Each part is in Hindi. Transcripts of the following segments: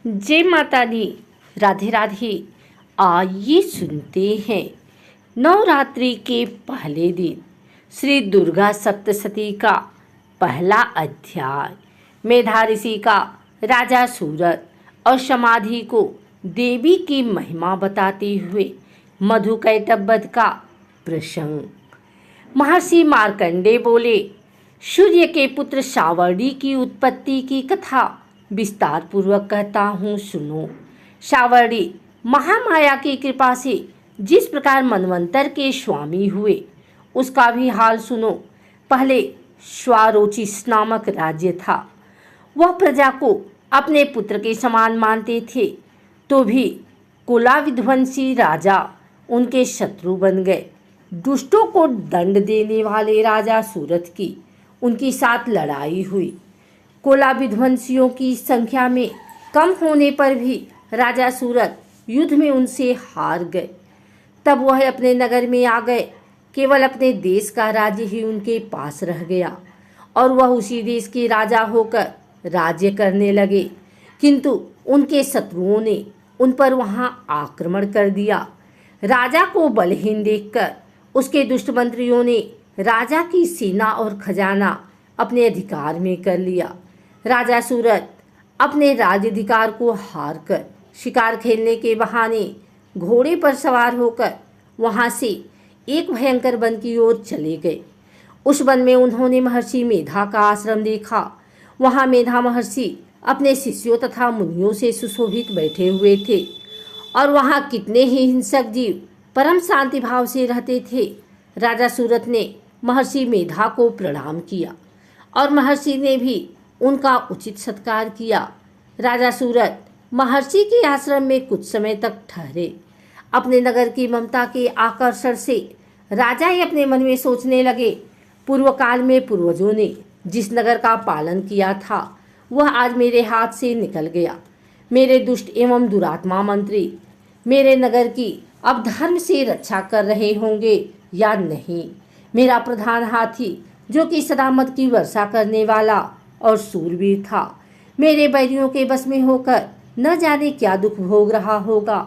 जय माता दी। राधे राधे। आइए सुनते हैं नवरात्रि के पहले दिन श्री दुर्गा सप्तशती का पहला अध्याय। मेधा ऋषि का राजा सूरत और समाधि को देवी की महिमा बताते हुए मधुकैटभ का प्रसंग। महर्षि मार्कंडे बोले, सूर्य के पुत्र सावर्णी की उत्पत्ति की कथा विस्तार पूर्वक कहता हूँ, सुनो। सावर्णी महामाया की कृपा से जिस प्रकार मनवंतर के स्वामी हुए उसका भी हाल सुनो। पहले स्वारोचिस नामक राज्य था। वह प्रजा को अपने पुत्र के समान मानते थे, तो भी कुला विध्वंसी राजा उनके शत्रु बन गए। दुष्टों को दंड देने वाले राजा सूरत की उनके साथ लड़ाई हुई। कोला विध्वंसियों की संख्या में कम होने पर भी राजा सूरत युद्ध में उनसे हार गए। तब वह अपने नगर में आ गए। केवल अपने देश का राज्य ही उनके पास रह गया और वह उसी देश के राजा होकर राज्य करने लगे। किंतु उनके शत्रुओं ने उन पर वहां आक्रमण कर दिया। राजा को बलहीन देखकर उसके दुष्ट मंत्रियों ने राजा की सेना और खजाना अपने अधिकार में कर लिया। राजा सूरत अपने राज्याधिकार को हार कर शिकार खेलने के बहाने घोड़े पर सवार होकर वहां से एक भयंकर वन की ओर चले गए। उस वन में उन्होंने महर्षि मेधा का आश्रम देखा। वहां मेधा महर्षि अपने शिष्यों तथा मुनियों से सुशोभित बैठे हुए थे और वहां कितने ही हिंसक जीव परम शांति भाव से रहते थे। राजा सूरत ने महर्षि मेधा को प्रणाम किया और महर्षि ने भी उनका उचित सत्कार किया। राजा सूरत महर्षि के आश्रम में कुछ समय तक ठहरे। अपने नगर की ममता के आकर्षण से राजा ही अपने मन में सोचने लगे, पूर्व काल में पूर्वजों ने जिस नगर का पालन किया था वह आज मेरे हाथ से निकल गया। मेरे दुष्ट एवं दुरात्मा मंत्री मेरे नगर की अब धर्म से रक्षा कर रहे होंगे या नहीं। मेरा प्रधान हाथी जो कि सदामत की वर्षा करने वाला और सूरवीर था, मेरे बैरियों के बस में होकर न जाने क्या दुख भोग रहा होगा।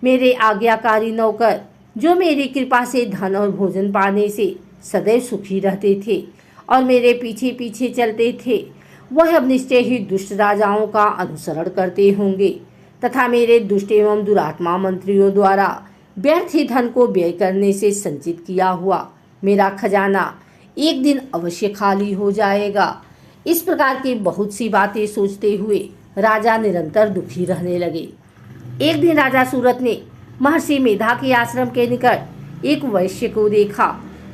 मेरे आज्ञाकारी नौकर जो मेरी कृपा से धन और भोजन पाने से सदैव सुखी रहते थे और मेरे पीछे पीछे चलते थे, वह अब निश्चय ही दुष्ट राजाओं का अनुसरण करते होंगे तथा मेरे दुष्ट एवं दुरात्मा मंत्रियों द्वारा व्यर्थ ही धन को व्यय करने से संचित किया हुआ मेरा खजाना एक दिन अवश्य खाली हो जाएगा। इस प्रकार की बहुत सी बातें सोचते हुए राजा निरंतर दुखी रहने लगे। एक दिन राजा सूरत ने महर्षि मेधा के आश्रम के निकट एक वैश्य को देखा।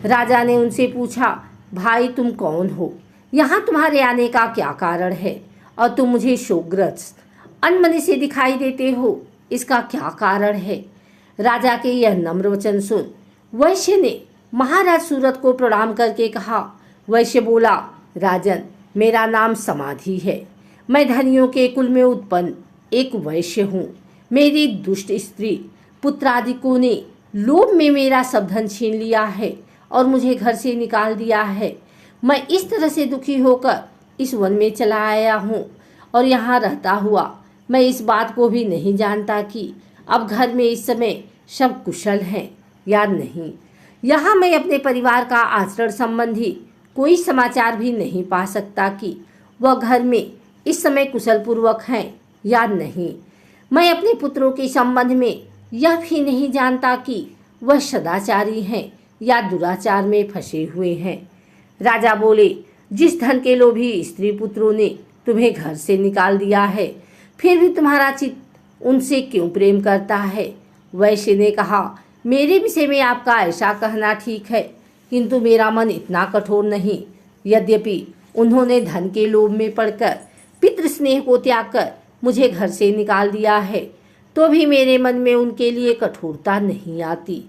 राजा ने उनसे पूछा, भाई तुम कौन हो? यहाँ तुम्हारे आने का क्या कारण है और तुम मुझे शोकग्रस्त अनमने से दिखाई देते हो, इसका क्या कारण है? राजा के यह नम्र वचन सुन वैश्य ने महाराज सूरत को प्रणाम करके कहा। वैश्य बोला, राजन, मेरा नाम समाधि है। मैं धनियों के कुल में उत्पन्न एक वैश्य हूँ। मेरी दुष्ट स्त्री पुत्रादिकों ने लोभ में मेरा सब धन छीन लिया है और मुझे घर से निकाल दिया है। मैं इस तरह से दुखी होकर इस वन में चला आया हूँ और यहाँ रहता हुआ मैं इस बात को भी नहीं जानता कि अब घर में इस समय सब कुशल हैं या नहीं। यहाँ मैं अपने परिवार का आचरण संबंधी कोई समाचार भी नहीं पा सकता कि वह घर में इस समय कुशल पूर्वक हैं या नहीं। मैं अपने पुत्रों के संबंध में यह भी नहीं जानता कि वह सदाचारी हैं या दुराचार में फंसे हुए हैं। राजा बोले, जिस धन के लोभी स्त्री पुत्रों ने तुम्हें घर से निकाल दिया है, फिर भी तुम्हारा चित्त उनसे क्यों प्रेम करता है? वैश्य ने कहा, मेरे विषय में आपका ऐसा कहना ठीक है, किंतु मेरा मन इतना कठोर नहीं। यद्यपि उन्होंने धन के लोभ में पड़कर पितृ स्नेह को त्याग कर मुझे घर से निकाल दिया है, तो भी मेरे मन में उनके लिए कठोरता नहीं आती।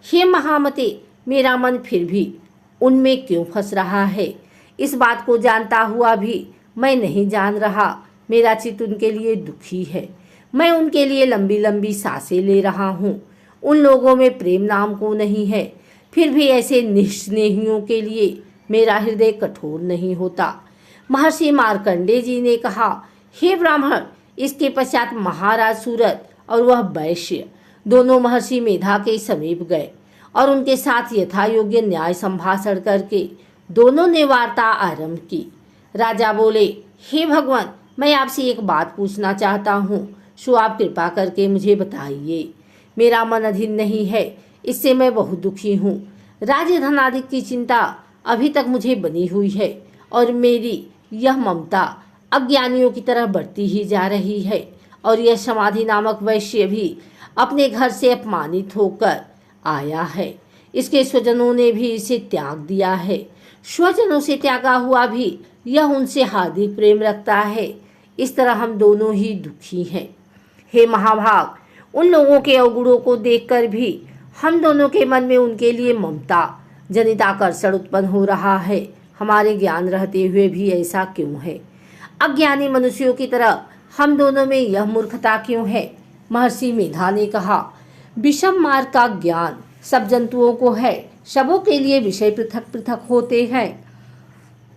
हे महामते, मेरा मन फिर भी उनमें क्यों फंस रहा है? इस बात को जानता हुआ भी मैं नहीं जान रहा। मेरा चित्त उनके लिए दुखी है। मैं उनके लिए लंबी लंबी सांसें ले रहा हूँ। उन लोगों में प्रेम नाम को नहीं है, फिर भी ऐसे निस्नेहियों के लिए मेरा हृदय कठोर नहीं होता। महर्षि मार्कंडे जी ने कहा, हे ब्राह्मण, इसके पश्चात महाराज सूरत और वह वैश्य दोनों महर्षि मेधा के समीप गए और उनके साथ यथा योग्य न्याय संभाषण करके दोनों ने वार्ता आरंभ की। राजा बोले, हे भगवान, मैं आपसे एक बात पूछना चाहता हूँ, सो आप कृपा करके मुझे बताइए। मेरा मन अधीन नहीं है, इससे मैं बहुत दुखी हूँ। राज्य धन आदि की चिंता अभी तक मुझे बनी हुई है और मेरी यह ममता अज्ञानियों की तरह बढ़ती ही जा रही है। और यह समाधि नामक वैश्य भी अपने घर से अपमानित होकर आया है। इसके स्वजनों ने भी इसे त्याग दिया है। स्वजनों से त्यागा हुआ भी यह उनसे हार्दिक प्रेम रखता है। इस तरह हम दोनों ही दुखी हैं। हे महाभाग, उन लोगों के अवगुणों को देखकर भी हम दोनों के मन में उनके लिए ममता जनित आकर्षण उत्पन्न हो रहा है। हमारे ज्ञान रहते हुए भी ऐसा क्यों है? अज्ञानी मनुष्यों की तरह हम दोनों में यह मूर्खता क्यों है? महर्षि मेधा ने कहा, विषम मार्ग का ज्ञान सब जंतुओं को है। सबों के लिए विषय पृथक पृथक होते हैं।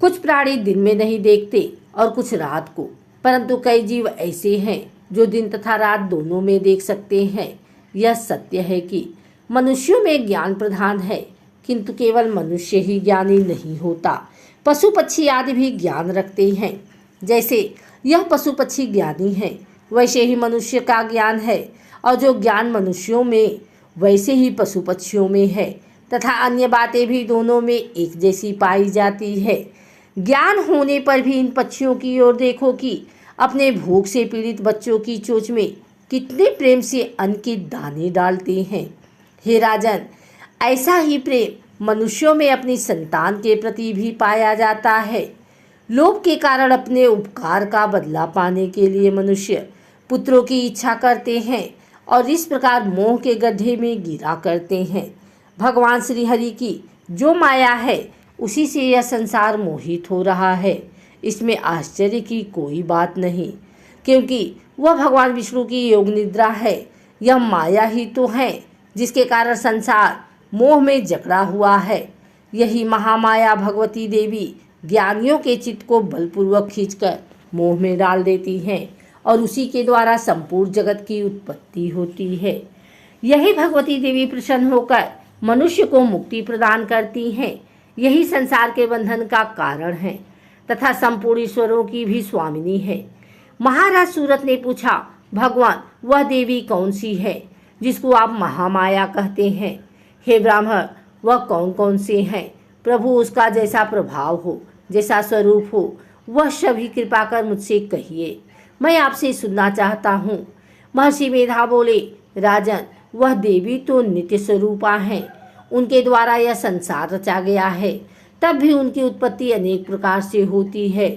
कुछ प्राणी दिन में नहीं देखते और कुछ रात को, परंतु कई जीव ऐसे हैं जो दिन तथा रात दोनों में देख सकते हैं। यह सत्य है कि मनुष्यों में ज्ञान प्रधान है, किंतु केवल मनुष्य ही ज्ञानी नहीं होता। पशु पक्षी आदि भी ज्ञान रखते हैं। जैसे यह पशु पक्षी ज्ञानी है, वैसे ही मनुष्य का ज्ञान है, और जो ज्ञान मनुष्यों में वैसे ही पशु पक्षियों में है, तथा अन्य बातें भी दोनों में एक जैसी पाई जाती है। ज्ञान होने पर भी इन पक्षियों की ओर देखो कि अपने भूख से पीड़ित बच्चों की चोंच में कितने प्रेम से अन्न के दाने डालते हैं। हे राजन, ऐसा ही प्रेम मनुष्यों में अपनी संतान के प्रति भी पाया जाता है। लोभ के कारण अपने उपकार का बदला पाने के लिए मनुष्य पुत्रों की इच्छा करते हैं और इस प्रकार मोह के गड्ढे में गिरा करते हैं। भगवान श्री हरि की जो माया है, उसी से यह संसार मोहित हो रहा है। इसमें आश्चर्य की कोई बात नहीं, क्योंकि वह भगवान विष्णु की योग निद्रा है। यह माया ही तो है जिसके कारण संसार मोह में जकड़ा हुआ है। यही महामाया भगवती देवी ज्ञानियों के चित्त को बलपूर्वक खींचकर मोह में डाल देती हैं और उसी के द्वारा संपूर्ण जगत की उत्पत्ति होती है। यही भगवती देवी प्रसन्न होकर मनुष्य को मुक्ति प्रदान करती हैं। यही संसार के बंधन का कारण है तथा संपूर्ण ईश्वरों की भी स्वामिनी है। महाराज सूरत ने पूछा, भगवान, वह देवी कौन सी है जिसको आप महामाया कहते हैं? हे ब्राह्मण, वह कौन कौन से हैं? प्रभु, उसका जैसा प्रभाव हो, जैसा स्वरूप हो, वह सभी कृपा कर मुझसे कहिए, मैं आपसे सुनना चाहता हूँ। महर्षि मेधा बोले, राजन, वह देवी तो नित्य स्वरूपा हैं। उनके द्वारा यह संसार रचा गया है, तब भी उनकी उत्पत्ति अनेक प्रकार से होती है।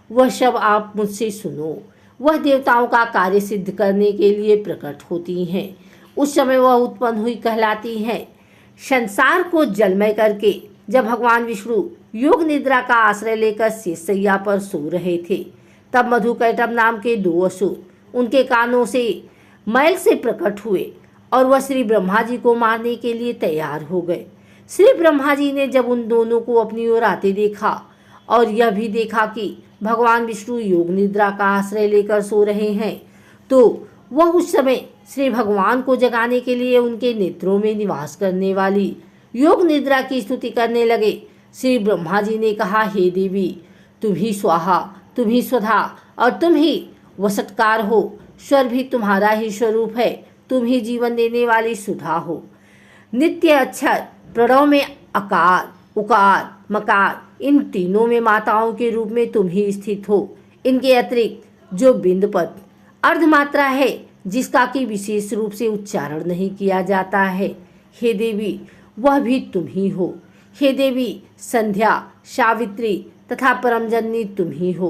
वह सब आप मुझसे सुनो। वह देवताओं का कार्य सिद्ध करने के लिए प्रकट होती हैं। उस समय वह उत्पन्न हुई कहलाती हैं। संसार को जलमय करके जब भगवान विष्णु योग निद्रा का आश्रय लेकर शेषशैया पर सो रहे थे, तब मधुकैटभ नाम के दो असुर उनके कानों से मैल से प्रकट हुए और वह श्री ब्रह्मा जी को मारने के लिए तैयार हो गए। श्री ब्रह्मा जी ने जब उन दोनों को अपनी ओर आते देखा और यह भी देखा कि भगवान विष्णु योग निद्रा का आश्रय लेकर सो रहे हैं, तो वह उस समय श्री भगवान को जगाने के लिए उनके नेत्रों में निवास करने वाली योग निद्रा की स्तुति करने लगे। श्री ब्रह्मा जी ने कहा, हे देवी, तुम ही स्वाहा, तुम ही स्वधा और तुम ही वसटकार हो। स्वर भी तुम्हारा ही स्वरूप है। तुम ही जीवन देने वाली सुधा हो। नित्य अक्षर प्रणव में अकार, उकार, मकार, इन तीनों में माताओं के रूप में तुम ही स्थित हो। इनके अतिरिक्त जो बिंद पद अर्धमात्रा है, जिसका कि विशेष रूप से उच्चारण नहीं किया जाता है, हे देवी, वह भी तुम ही हो। हे देवी, संध्या, सावित्री तथा परमजननी तुम ही हो।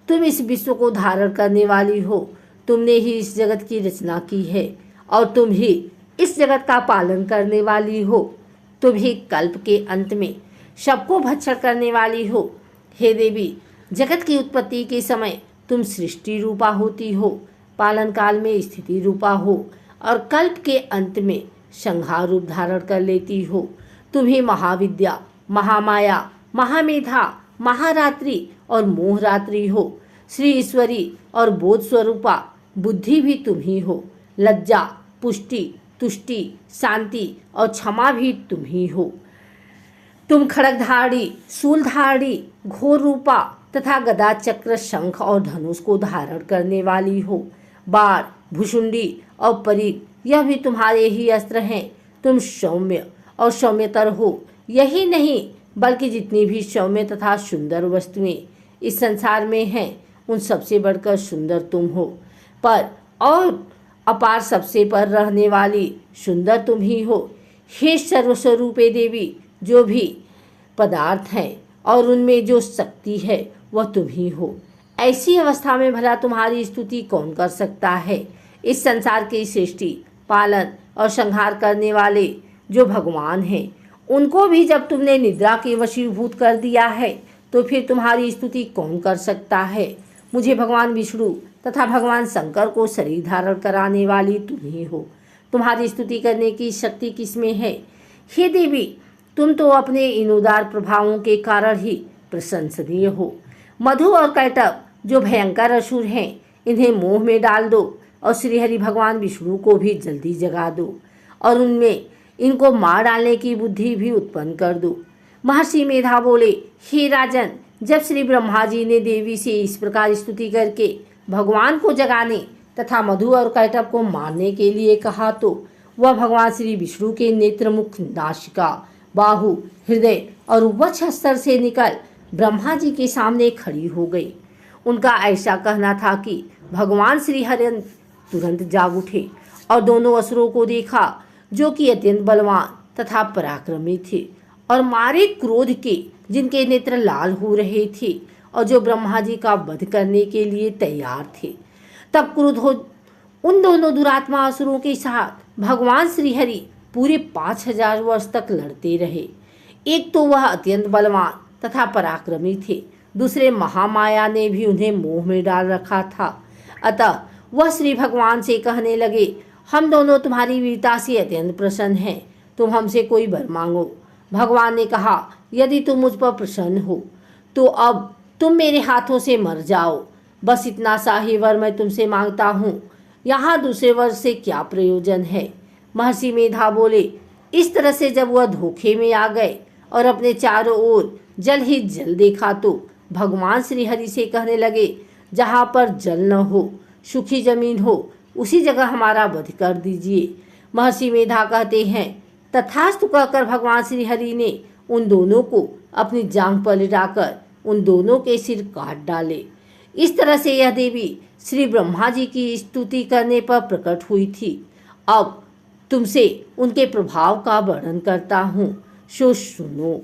तुम इस विश्व को धारण करने वाली हो। तुमने ही इस जगत की रचना की है और तुम ही इस जगत का पालन करने वाली हो। तुम ही कल्प के अंत में सबको भक्षण करने वाली हो। हे देवी, जगत की उत्पत्ति के समय तुम सृष्टि रूपा होती हो, पालन काल में स्थिति रूपा हो और कल्प के अंत में संहार रूप धारण कर लेती हो। तुम ही महाविद्या, महामाया, महामेधा, महारात्रि और मोहरात्रि हो। श्री ईश्वरी और बोध स्वरूपा बुद्धि भी तुम ही हो। लज्जा, पुष्टि, तुष्टि, शांति और क्षमा भी तुम ही हो। तुम खड़गधारी, शूलधारी, घोर रूपा तथा गदा, चक्र, शंख और धनुष को धारण करने वाली हो। बाण, भुषुंडी और परीग यह भी तुम्हारे ही अस्त्र हैं। तुम सौम्य और सौम्यतर हो। यही नहीं बल्कि जितनी भी सौम्य तथा सुंदर वस्तुएं इस संसार में हैं उन सबसे बढ़कर सुंदर तुम हो। पर और अपार सबसे पर रहने वाली सुंदर तुम ही हो। हे सर्वस्वरूपे देवी, जो भी पदार्थ हैं और उनमें जो शक्ति है वह तुम ही हो। ऐसी अवस्था में भला तुम्हारी स्तुति कौन कर सकता है। इस संसार की सृष्टि, पालन और संहार करने वाले जो भगवान हैं उनको भी जब तुमने निद्रा के वशीभूत कर दिया है तो फिर तुम्हारी स्तुति कौन कर सकता है। मुझे भगवान विष्णु तथा भगवान शंकर को शरीर धारण कराने वाली तुम ही हो। तुम्हारी स्तुति करने की शक्ति किसमें है। हे देवी, तुम तो अपने इन उदार प्रभावों के कारण ही प्रशंसनीय हो। मधु और कैटभ जो भयंकर असुर हैं इन्हें मोह में डाल दो और श्रीहरि भगवान विष्णु को भी जल्दी जगा दो और उनमें इनको मार डालने की बुद्धि भी उत्पन्न कर दो। महर्षि मेधा बोले, हे राजन, जब श्री ब्रह्मा जी ने देवी से इस प्रकार स्तुति करके भगवान को जगाने तथा मधु और कैटभ को मारने के लिए कहा तो वह भगवान श्री विष्णु के नेत्र, मुख, नासिका, बाहु, हृदय और वक्ष स्तर से निकल ब्रह्मा जी के सामने खड़ी हो गई। उनका ऐसा कहना था कि भगवान श्री हरि तुरंत जाग उठे और दोनों असुरों को देखा जो कि अत्यंत बलवान तथा पराक्रमी थे और मारे क्रोध के जिनके नेत्र लाल हो रहे थे और जो ब्रह्मा जी का वध करने के लिए तैयार थे। तब क्रोध हो उन दोनों दुरात्मा असुरों के साथ भगवान श्रीहरि पूरे 5000 वर्ष तक लड़ते रहे। एक तो वह अत्यंत बलवान तथा पराक्रमी थे, दूसरे महामाया ने भी उन्हें मोह में डाल रखा था। अतः वह श्री भगवान से कहने लगे, हम दोनों तुम्हारी वीरता से अत्यंत प्रसन्न हैं, तुम हमसे कोई वर मांगो। भगवान ने कहा, यदि तुम मुझ पर प्रसन्न हो तो अब तुम मेरे हाथों से मर जाओ। बस इतना सा ही वर मैं तुमसे मांगता हूँ, यहाँ दूसरे वर से क्या प्रयोजन है। महर्षि मेधा बोले, इस तरह से जब वह धोखे में आ गए और अपने चारों ओर जल ही जल देखा तो भगवान श्री हरि से कहने लगे, जहाँ पर जल न हो, सूखी जमीन हो, उसी जगह हमारा वध कर दीजिए। महर्षि मेधा कहते हैं, तथास्तु कहकर भगवान श्री हरि ने उन दोनों को अपनी जांघ पर लिटाकर उन दोनों के सिर काट डाले। इस तरह से यह देवी श्री ब्रह्मा जी की स्तुति करने पर प्रकट हुई थी। अब तुमसे उनके प्रभाव का वर्णन करता हूँ, सो सुनो।